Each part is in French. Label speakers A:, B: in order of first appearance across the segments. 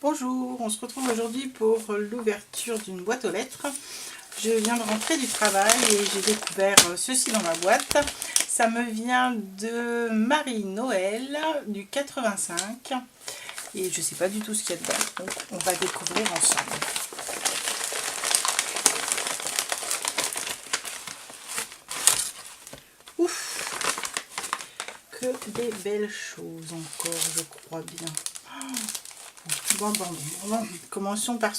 A: Bonjour, on se retrouve aujourd'hui pour l'ouverture d'une boîte aux lettres. Je viens de rentrer du travail et j'ai découvert ceci dans ma boîte. Ça me vient de Marie-Noël du 85 et je ne sais pas du tout ce qu'il y a dedans, donc on va découvrir ensemble. Ouf, que des belles choses encore, je crois bien. Bon, commençons par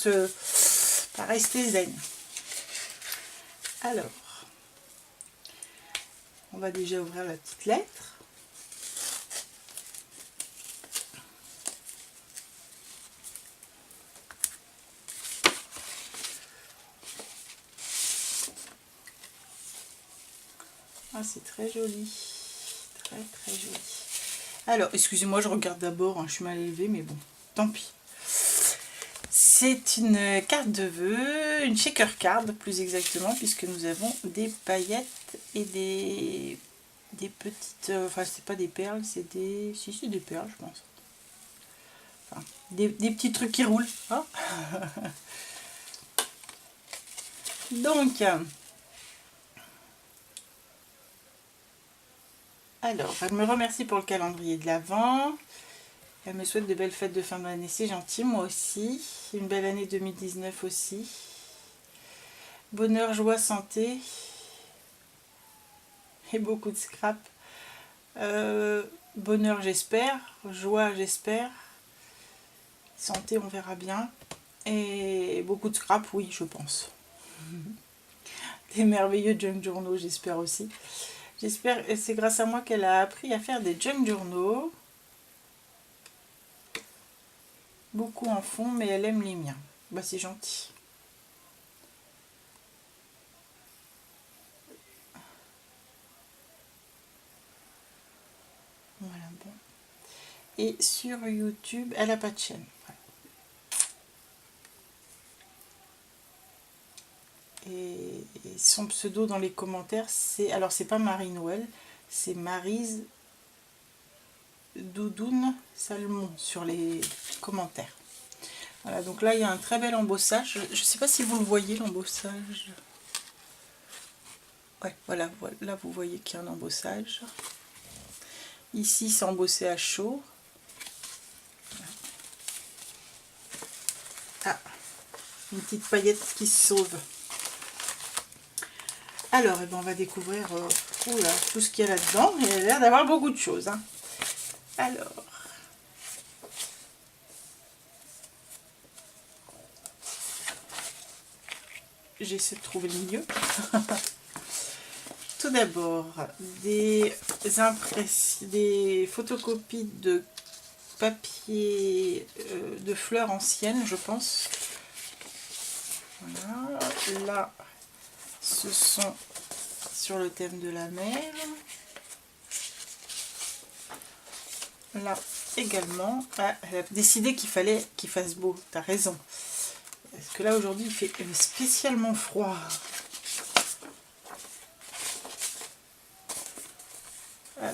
A: rester zen. Alors, on va déjà ouvrir la petite lettre. Ah, c'est très joli, très joli. Alors, excusez-moi, je regarde d'abord, hein, je suis mal élevée, mais bon, tant pis. C'est une carte de vœux, une shaker card plus exactement, puisque nous avons des paillettes et des petites, enfin c'est pas des perles, c'est des, si c'est des perles je pense. Enfin, des petits trucs qui roulent. Hein. Donc, alors, elle me remercie pour le calendrier de l'Avent. Elle me souhaite de belles fêtes de fin d'année, c'est gentil, moi aussi. Une belle année 2019 aussi. Bonheur, joie, santé. Et beaucoup de scrap. Bonheur, j'espère. Joie, j'espère. Santé, on verra bien. Et beaucoup de scrap, oui, je pense. Des merveilleux junk journaux, j'espère aussi. J'espère que c'est grâce à moi qu'elle a appris à faire des junk journaux. Beaucoup en font, mais elle aime les miens. Bah, c'est gentil. Voilà, bon. Et sur YouTube, elle n'a pas de chaîne. Et son pseudo dans les commentaires, c'est... Alors, c'est pas Marie-Noël, c'est Maryse Doudoune Salmon sur les commentaires. Voilà, donc là, il y a un très bel embossage. Je ne sais pas si vous le voyez, l'embossage. Ouais, voilà, là, vous voyez qu'il y a un embossage. Ici, c'est embossé à chaud. Ah, une petite paillette qui se sauve. Alors, eh ben, on va découvrir oula, tout ce qu'il y a là-dedans. Il a l'air d'avoir beaucoup de choses. Hein. Alors, j'essaie de trouver le milieu. Tout d'abord, des photocopies de papier de fleurs anciennes, je pense. Voilà. Là, ce sont sur le thème de la mer. Là également. Ah, elle a décidé qu'il fallait qu'il fasse beau. T'as raison. Parce que là aujourd'hui il fait spécialement froid.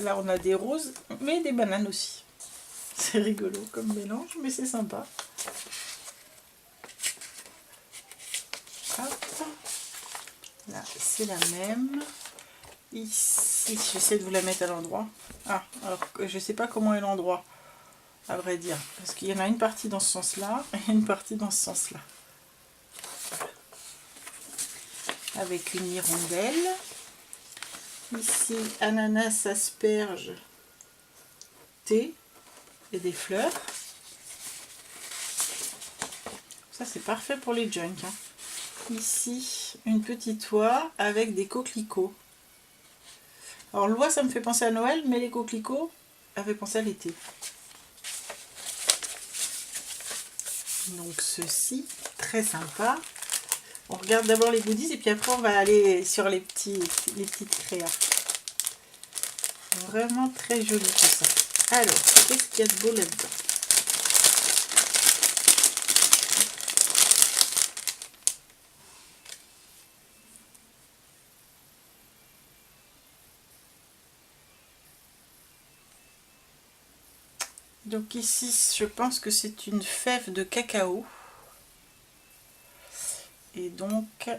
A: Là on a des roses, mais des bananes aussi. C'est rigolo comme mélange, mais c'est sympa. Hop. Là c'est la même. Ici, j'essaie de vous la mettre à l'endroit. Ah, alors que je sais pas comment est l'endroit, à vrai dire. Parce qu'il y en a une partie dans ce sens-là et une partie dans ce sens-là. Avec une hirondelle. Ici, ananas, asperge, thé et des fleurs. Ça, c'est parfait pour les junk. Hein. Ici, une petite oie avec des coquelicots. Alors, l'oie, ça me fait penser à Noël, mais les coquelicots avaient pensé à l'été. Donc, ceci, très sympa. On regarde d'abord les goodies et puis après, on va aller sur les petites créas. Vraiment très joli tout ça. Alors, qu'est-ce qu'il y a de beau là-dedans? Donc ici, je pense que c'est une fève de cacao. Et donc,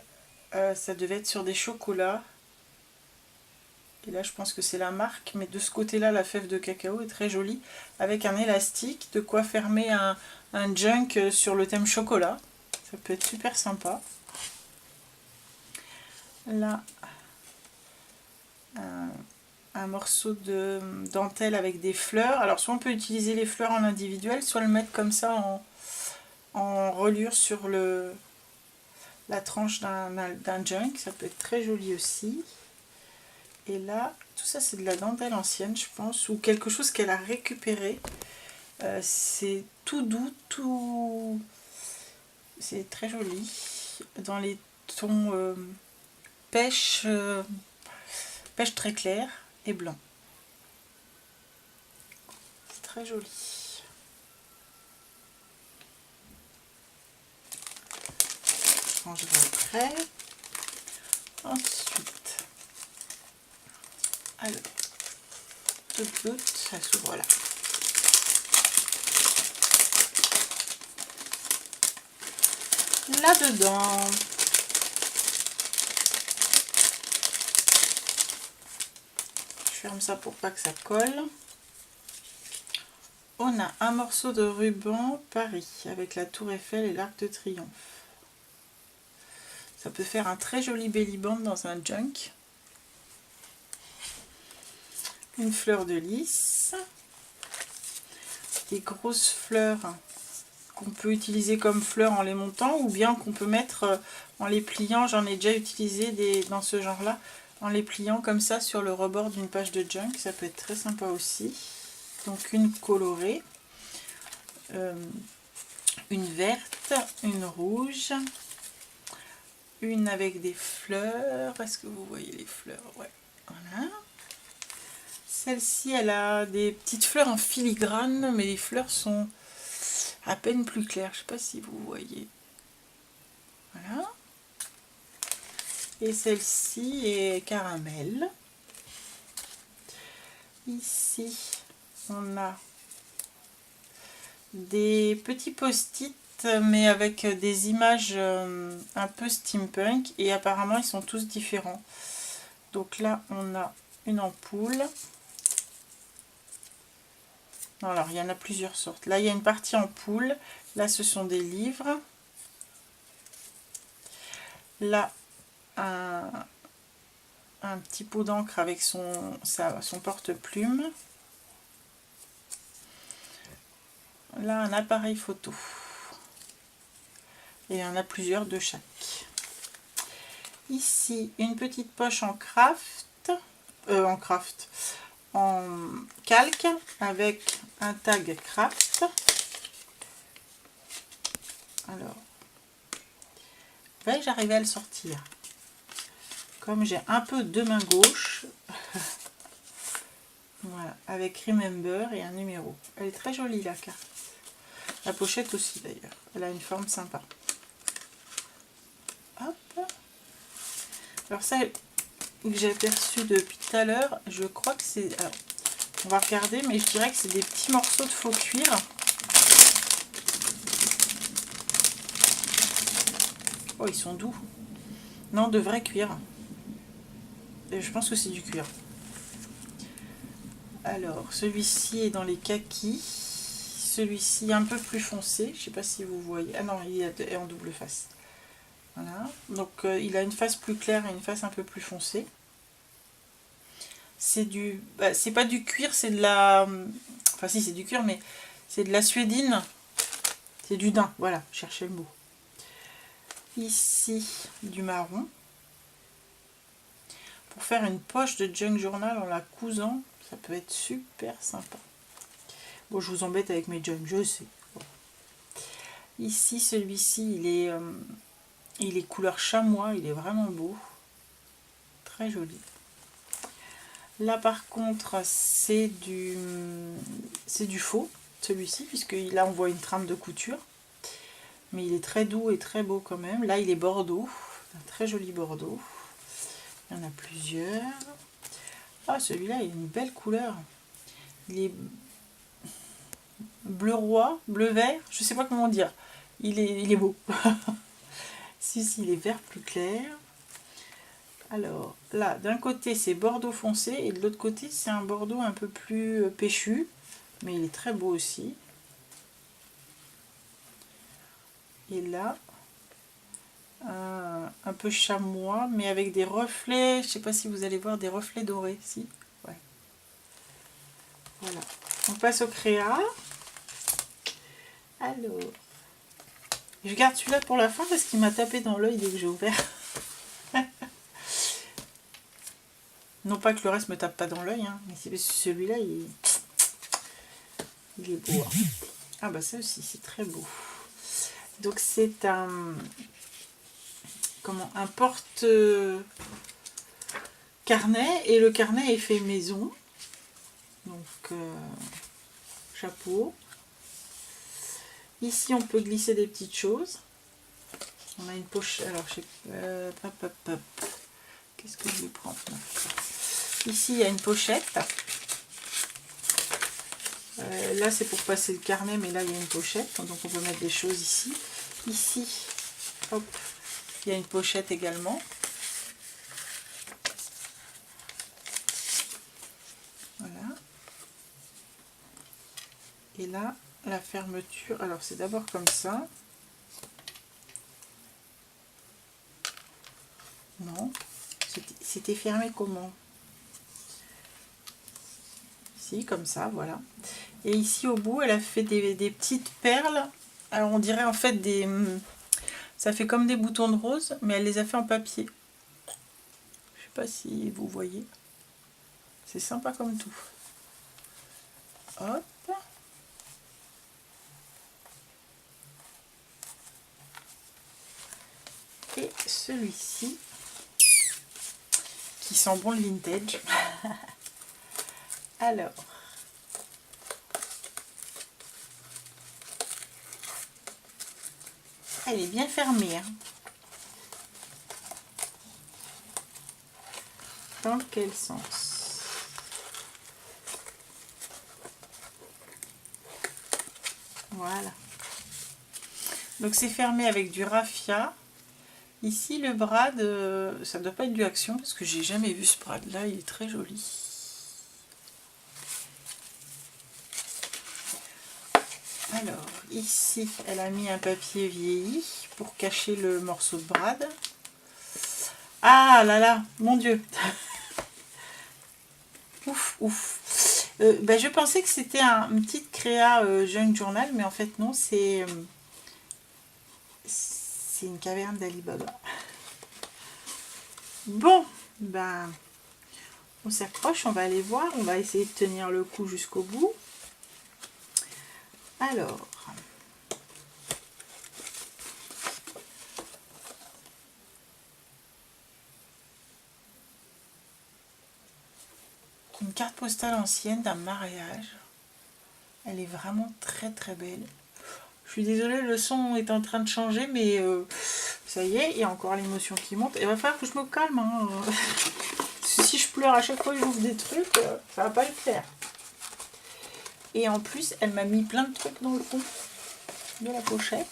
A: ça devait être sur des chocolats. Et là, je pense que c'est la marque. Mais de ce côté-là, la fève de cacao est très jolie. Avec un élastique, de quoi fermer un junk sur le thème chocolat. Ça peut être super sympa. Là, un morceau de dentelle avec des fleurs. Alors, soit on peut utiliser les fleurs en individuel, soit le mettre comme ça en reliure sur la tranche d'un junk. Ça peut être très joli aussi. Et là, tout ça, c'est de la dentelle ancienne, je pense, ou quelque chose qu'elle a récupéré. C'est tout doux, tout... C'est très joli. Dans les tons pêche, pêche très clair et blanc. C'est très joli. Je rangerai après. Ensuite, alors, ça s'ouvre là. Là-dedans, je ferme ça pour pas que ça colle. On a un morceau de ruban Paris avec la tour Eiffel et l'arc de triomphe. Ça peut faire un très joli belly band dans un junk. Une fleur de lys. Des grosses fleurs qu'on peut utiliser comme fleurs en les montant ou bien qu'on peut mettre en les pliant. J'en ai déjà utilisé dans ce genre là, en les pliant comme ça sur le rebord d'une page de junk. Ça peut être très sympa aussi. Donc une colorée, une verte, une rouge, une avec des fleurs. Est-ce que vous voyez les fleurs? Ouais, voilà. Celle-ci, elle a des petites fleurs en filigrane, mais les fleurs sont à peine plus claires. Je ne sais pas si vous voyez. Voilà. Et celle-ci est caramel. Ici, on a des petits post-it, mais avec des images un peu steampunk. Et apparemment, ils sont tous différents. Donc là, on a une ampoule. Alors, il y en a plusieurs sortes. Là, il y a une partie ampoule. Là, ce sont des livres. Là, un petit pot d'encre avec son porte-plume. Là, un appareil photo. Et il y en a plusieurs de chaque. Ici, une petite poche en en calque avec un tag craft. Alors, j'arrive à le sortir. Comme j'ai un peu de main gauche, voilà, avec Remember et un numéro. Elle est très jolie la carte. La pochette aussi d'ailleurs. Elle a une forme sympa. Hop. Alors ça, que j'ai aperçu depuis tout à l'heure, je crois que c'est... Alors, on va regarder, mais je dirais que c'est des petits morceaux de faux cuir. Oh, ils sont doux. Non, de vrai cuir. Et je pense que c'est du cuir. Alors, celui-ci est dans les kakis. Celui-ci un peu plus foncé. Je ne sais pas si vous voyez. Ah non, il est en double face. Voilà. Donc, il a une face plus claire et une face un peu plus foncée. C'est du... c'est pas du cuir, c'est de la... Enfin si, c'est du cuir, mais c'est de la suédine. C'est du daim, voilà, cherchez le mot. Ici, du marron. Pour faire une poche de junk journal en la cousant, ça peut être super sympa. Bon, je vous embête avec mes junk, je sais. Voilà. Ici, celui-ci, il est couleur chamois, il est vraiment beau. Très joli. Là par contre c'est du faux, celui-ci, puisque là on voit une trame de couture. Mais il est très doux et très beau quand même. Là il est bordeaux, un très joli bordeaux. Il y en a plusieurs. Ah, celui-là il a une belle couleur. Il est... bleu roi, bleu vert, je sais pas comment dire. Il est beau. Si, il est vert plus clair. Alors là, d'un côté c'est bordeaux foncé et de l'autre côté c'est un bordeaux un peu plus péchu. Mais il est très beau aussi. Et là, un peu chamois, mais avec des reflets. Je sais pas si vous allez voir des reflets dorés. Si, ouais. Voilà. On passe au créa. Alors, je garde celui-là pour la fin parce qu'il m'a tapé dans l'œil dès que j'ai ouvert. Non pas que le reste me tape pas dans l'œil, hein, mais c'est celui-là, il est beau. Hein. Ah bah ça aussi, c'est très beau. Donc c'est un porte carnet et le carnet est fait maison. Donc chapeau. Ici on peut glisser des petites choses. On a une pochette. Alors je sais qu'est-ce que je vais prendre là. Ici il y a une pochette. Là c'est pour passer le carnet, mais là il y a une pochette, donc on peut mettre des choses ici. Ici, hop, il y a une pochette également. Voilà. Et là, la fermeture, alors c'est d'abord comme ça. Non, c'était fermé comment? Si, comme ça, voilà. Et ici au bout, elle a fait des petites perles. Alors on dirait en fait des... Ça fait comme des boutons de rose, mais elle les a fait en papier. Je sais pas si vous voyez. C'est sympa comme tout. Hop. Et celui-ci, qui sent bon le vintage. Alors... Elle est bien fermée. Hein. Dans quel sens? Voilà. Donc c'est fermé avec du raffia. Ici le brad, ça ne doit pas être du Action parce que j'ai jamais vu ce brad là, il est très joli. Alors ici elle a mis un papier vieilli pour cacher le morceau de brad. Ah là là, mon Dieu. Ouf, ouf. Ben, je pensais que c'était une petite créa Jeune Journal, mais en fait non, c'est une caverne d'Ali Baba. Bon, ben, on s'approche, on va aller voir, on va essayer de tenir le coup jusqu'au bout. Alors, une carte postale ancienne d'un mariage. Elle est vraiment très très belle. Je suis désolée, le son est en train de changer, mais ça y est, il y a encore l'émotion qui monte. Il va falloir que je me calme. Hein. Si je pleure à chaque fois que j'ouvre des trucs, ça va pas le faire. Et en plus, elle m'a mis plein de trucs dans le fond de la pochette.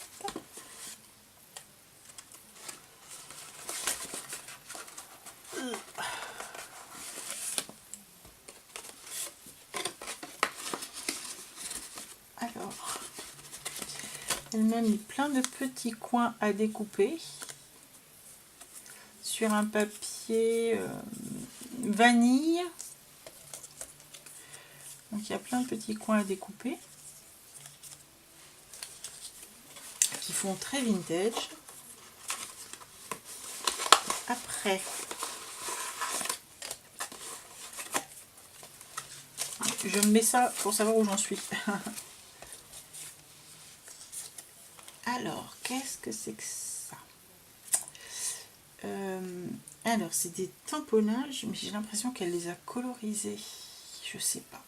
A: Alors, elle m'a mis plein de petits coins à découper sur un papier vanille. Donc il y a plein de petits coins à découper qui font très vintage. Après, je mets ça pour savoir où j'en suis. Alors, qu'est-ce que c'est que ça? Alors, c'est des tamponnages, mais j'ai l'impression qu'elle les a colorisés. Je sais pas.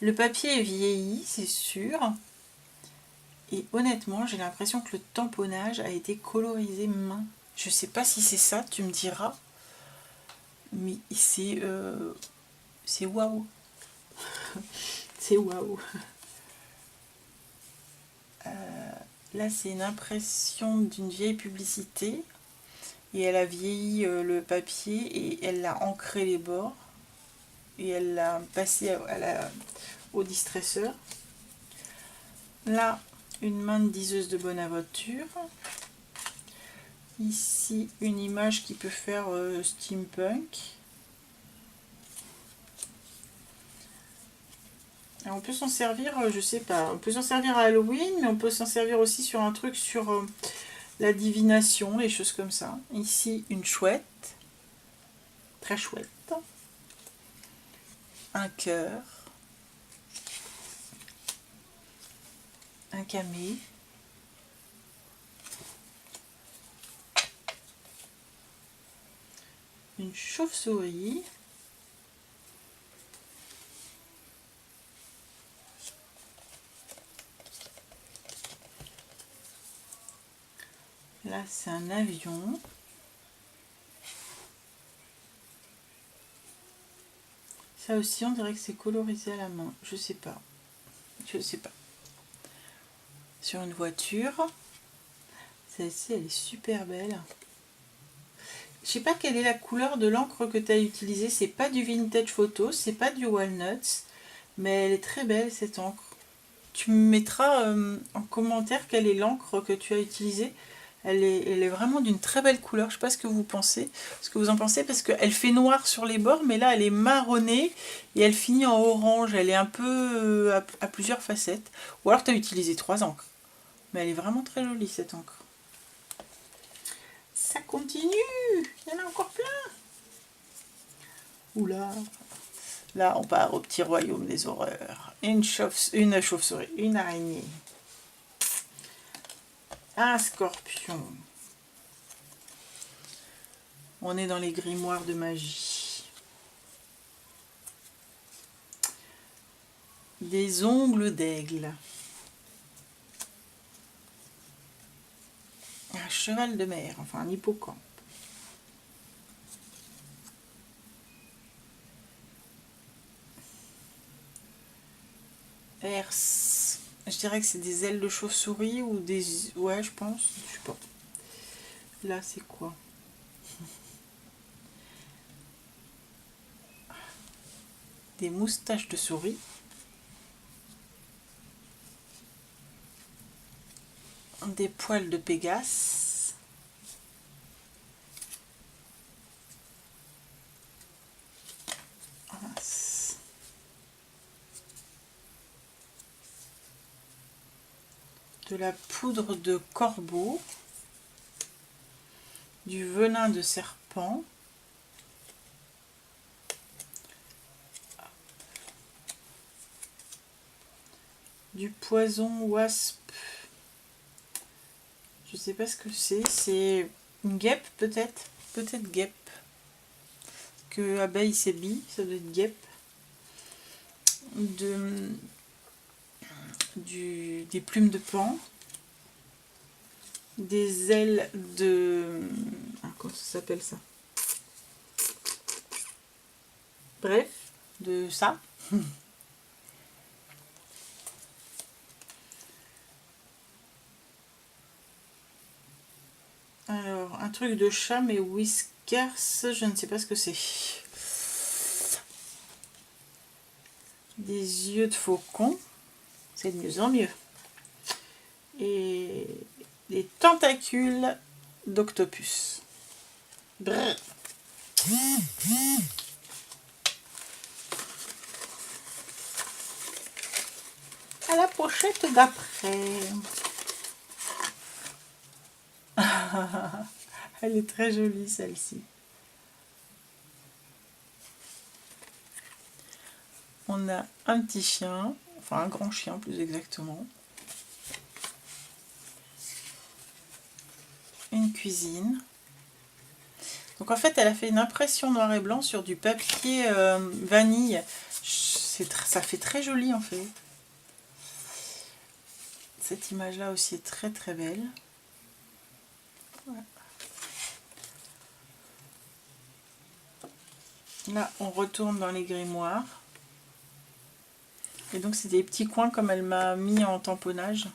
A: Le papier est vieilli, c'est sûr. Et honnêtement, j'ai l'impression que le tamponnage a été colorisé main. Je sais pas si c'est ça, tu me diras. Mais c'est waouh. C'est waouh. Là, c'est une impression d'une vieille publicité. Et elle a vieilli le papier et elle l'a ancré les bords. Et elle l'a passé au distresseur. Là, une main de diseuse de Bonaventure. Ici, une image qui peut faire steampunk. Alors, on peut s'en servir, je sais pas, on peut s'en servir à Halloween, mais on peut s'en servir aussi sur un truc sur la divination, les choses comme ça. Ici, une chouette, très chouette. Un cœur. Un camé. Une chauve-souris. Là, c'est un avion. Ça aussi, on dirait que c'est colorisé à la main. Je sais pas. Je sais pas. Sur une voiture. Celle-ci, elle est super belle. Je sais pas quelle est la couleur de l'encre que tu as utilisée. C'est pas du vintage photo, c'est pas du walnuts. Mais elle est très belle cette encre. Tu me mettras en commentaire quelle est l'encre que tu as utilisée. Elle est vraiment d'une très belle couleur. Je ne sais pas ce que vous pensez, ce que vous en pensez, parce qu'elle fait noir sur les bords, mais là elle est marronnée et elle finit en orange. Elle est un peu à plusieurs facettes. Ou alors tu as utilisé 3 encres. Mais elle est vraiment très jolie cette encre. Ça continue. Il y en a encore plein. Oula. Là on part au petit royaume des horreurs. Une chauve-souris, une araignée. Un scorpion. On est dans les grimoires de magie. Des ongles d'aigle. Un cheval de mer, enfin un hippocampe. Herse. Je dirais que c'est des ailes de chauve-souris ou des... Ouais, je pense. Je sais pas. Là, c'est quoi? Des moustaches de souris. Des poils de Pégase. De la poudre de corbeau. Du venin de serpent. Du poison wasp. Je sais pas ce que c'est une guêpe peut-être. Peut-être guêpe. Que abeille c'est bille, ça doit être guêpe. Des plumes de paon. Des ailes de... comment ça s'appelle ça? Bref, de ça. Alors, un truc de chat, mais whiskers, je ne sais pas ce que c'est. Des yeux de faucon, c'est de mieux en mieux. Et des tentacules d'octopus. À la pochette d'après. Elle est très jolie celle-ci. On a un petit chien, enfin un grand chien plus exactement. Une cuisine. Donc en fait elle a fait une impression noir et blanc sur du papier vanille. Ça fait très joli en fait. Cette image là aussi est très très belle. Voilà. Là on retourne dans les grimoires. Et donc c'est des petits coins comme elle m'a mis en tamponnage.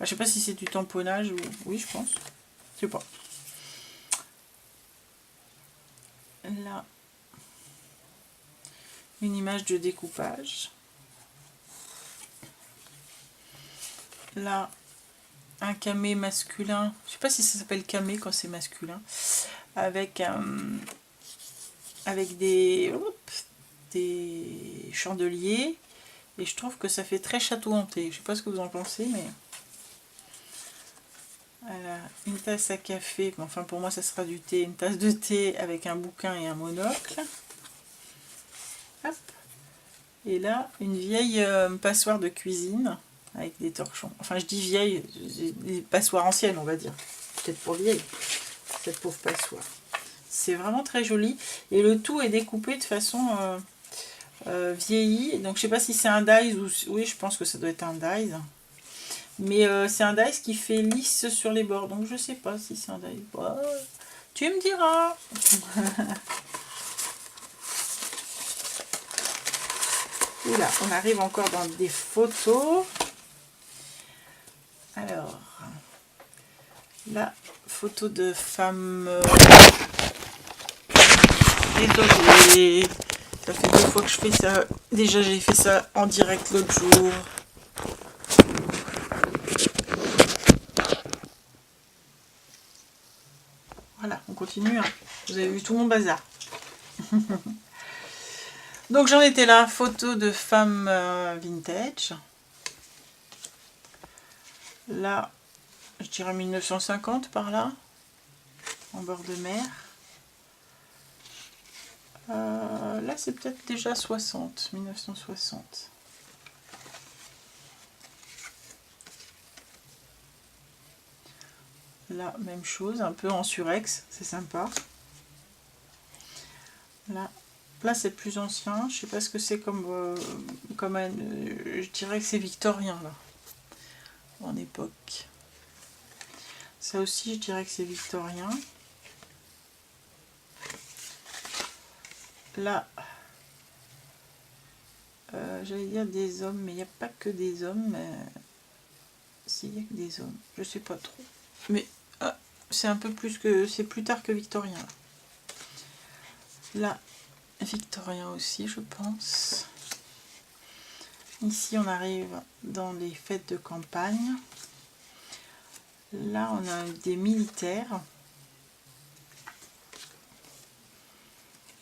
A: je sais pas si c'est du tamponnage ou... Oui, je pense. Je sais pas. Là, une image de découpage. Là, un camé masculin. Je sais pas si ça s'appelle camé quand c'est masculin. Avec des chandeliers. Et je trouve que ça fait très château hanté. Je sais pas ce que vous en pensez, mais... Voilà, une tasse à café. Enfin, pour moi, ça sera du thé. Une tasse de thé avec un bouquin et un monocle. Hop. Et là, une vieille passoire de cuisine avec des torchons. Enfin, je dis vieille, des passoires anciennes, on va dire. Peut-être pour vieille, cette pauvre passoire. C'est vraiment très joli. Et le tout est découpé de façon vieillie. Donc, je sais pas si c'est un dies ou... Oui, je pense que ça doit être un dies. Mais c'est un dies qui fait lisse sur les bords. Donc, je sais pas si c'est un dies. Oh, tu me diras. Oula, on arrive encore dans des photos. Alors, la photo de femme. Désolée, ça fait 2 fois que je fais ça. Déjà, j'ai fait ça en direct l'autre jour. Voilà, on continue. Hein. Vous avez vu tout mon bazar. Donc j'en étais là, photo de femme vintage. Là, je dirais 1950 par là, en bord de mer. Là, c'est peut-être déjà 60, 1960. Là, même chose, un peu en surex, c'est sympa. Là c'est plus ancien, je sais pas ce que c'est comme je dirais que c'est victorien là, en époque. Ça aussi, je dirais que c'est victorien. Là, j'allais dire des hommes, mais il n'y a pas que des hommes. Mais... Si, il y a que des hommes, je sais pas trop. Mais c'est un peu plus que... C'est plus tard que victorien. Là, victorien aussi, je pense. Ici, on arrive dans les fêtes de campagne. Là, on a des militaires.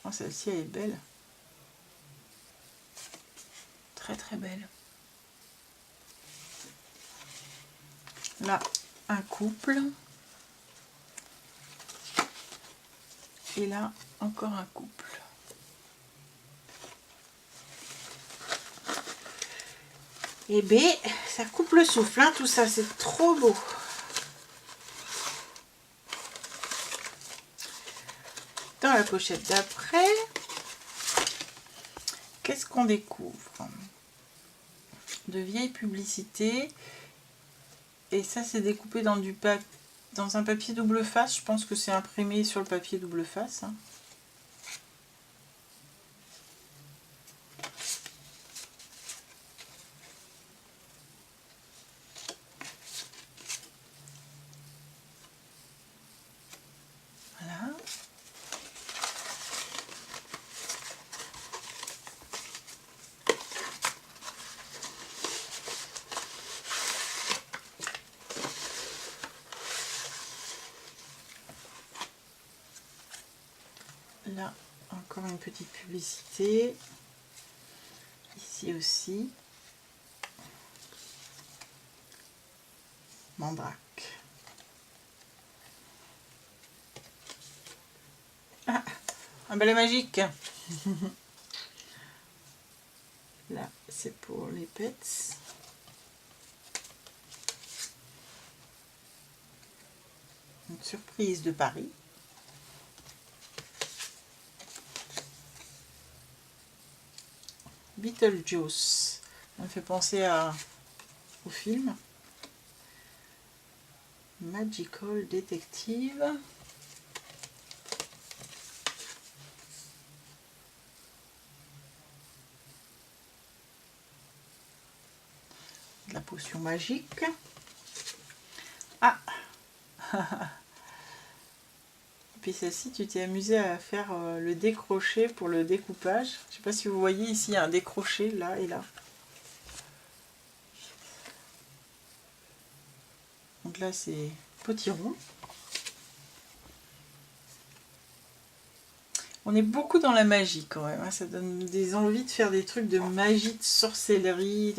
A: Oh, celle-ci, elle est belle. Très, très belle. Là, un couple. Et là, encore un couple. Et bien, ça coupe le souffle, hein, tout ça, c'est trop beau. Dans la pochette d'après, qu'est-ce qu'on découvre? De vieilles publicités. Et ça, c'est découpé dans dans un papier double face. Je pense que c'est imprimé sur le papier double face. Hein. Voilà. Là, encore une petite publicité. Ici aussi. Mandrake. Ah, un balai magique. Là, c'est pour les pets. Une surprise de Paris. Beetlejuice. Ça me fait penser au film. Magical Detective. La potion magique. Et puis celle-ci, tu t'es amusé à faire le décroché pour le découpage. Je sais pas si vous voyez ici, il y a un décroché là et là. Donc là, c'est potiron. On est beaucoup dans la magie quand même. Hein. Ça donne des envies de faire des trucs de magie, de sorcellerie.